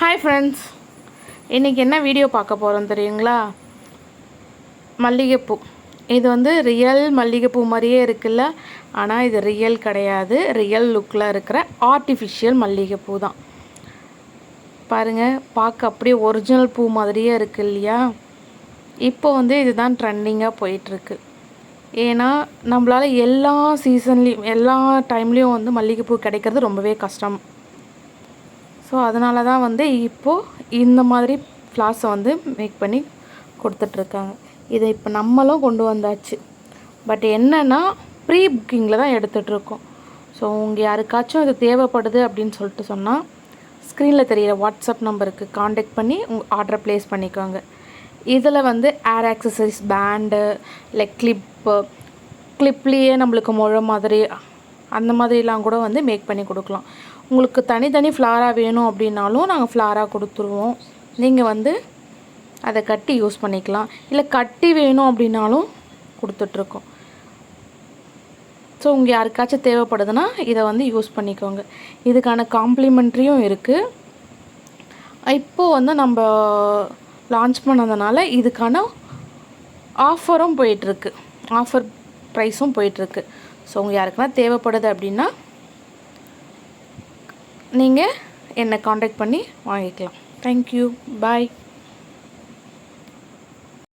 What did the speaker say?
Hi friends, இன்றைக்கி என்ன video பார்க்க போகிறோம் தெரியுங்களா? மல்லிகைப்பூ. இது வந்து ரியல் மல்லிகைப்பூ மாதிரியே இருக்குல்ல, ஆனால் இது ரியல் கிடையாது. ரியல் லுக்கில் இருக்கிற ஆர்டிஃபிஷியல் மல்லிகைப்பூ தான். பாருங்கள், பார்க்க அப்படியே ஒரிஜினல் பூ மாதிரியே இருக்குது இல்லையா? இப்போ வந்து இதுதான் ட்ரெண்டிங்காக போயிட்டுருக்கு. ஏன்னா நம்மளால் எல்லா சீசன்லேயும் எல்லா டைம்லேயும் வந்து மல்லிகைப்பூ கிடைக்கிறது ரொம்பவே கஷ்டம். ஸோ அதனால தான் வந்து இப்போது இந்த மாதிரி ஃப்ளார்ஸை வந்து மேக் பண்ணி கொடுத்துட்ருக்காங்க. இதை இப்போ நம்மளும் கொண்டு வந்தாச்சு. பட் என்னென்னா ப்ரீ புக்கிங்கில் தான் எடுத்துகிட்ருக்கோம். ஸோ உங்கள் யாருக்காச்சும் இது தேவைப்படுது அப்படின்னு சொல்லிட்டு சொன்னால் ஸ்க்ரீனில் தெரிகிற வாட்ஸ்அப் நம்பருக்கு காண்டாக்ட் பண்ணி உங்கள் ஆர்டரை ப்ளேஸ் பண்ணிக்கோங்க. இதில் வந்து ஏர் ஆக்சசரிஸ், பேண்டு, லைக் கிளிப்லேயே நம்மளுக்கு முழ மாதிரி அந்த மாதிரிலாம் கூட வந்து மேக் பண்ணி கொடுக்கலாம். உங்களுக்கு தனித்தனி ஃப்ளாராக வேணும் அப்படின்னாலும் நாங்கள் ஃப்ளாராக கொடுத்துருவோம். நீங்கள் வந்து அதை கட்டி யூஸ் பண்ணிக்கலாம். இல்லை கட்டி வேணும் அப்படின்னாலும் கொடுத்துட்ருக்கோம். ஸோ உங்கள் யாருக்காச்சும் தேவைப்படுதுன்னா இதை வந்து யூஸ் பண்ணிக்கோங்க. இதுக்கான காம்ப்ளிமெண்ட்ரியும் இருக்குது. இப்போது வந்து நம்ம லான்ச் பண்ணதுனால இதுக்கான ஆஃபரும் போயிட்டுருக்கு. ஆஃபர் ப்ரைஸும் போயிட்டுருக்கு. ஸோ உங்கள் யாருக்குன்னா தேவைப்படுது அப்படின்னா நீங்கள் என்னை காண்டாக்ட் பண்ணி வாங்கிக்கலாம். தேங்க்யூ, பாய்.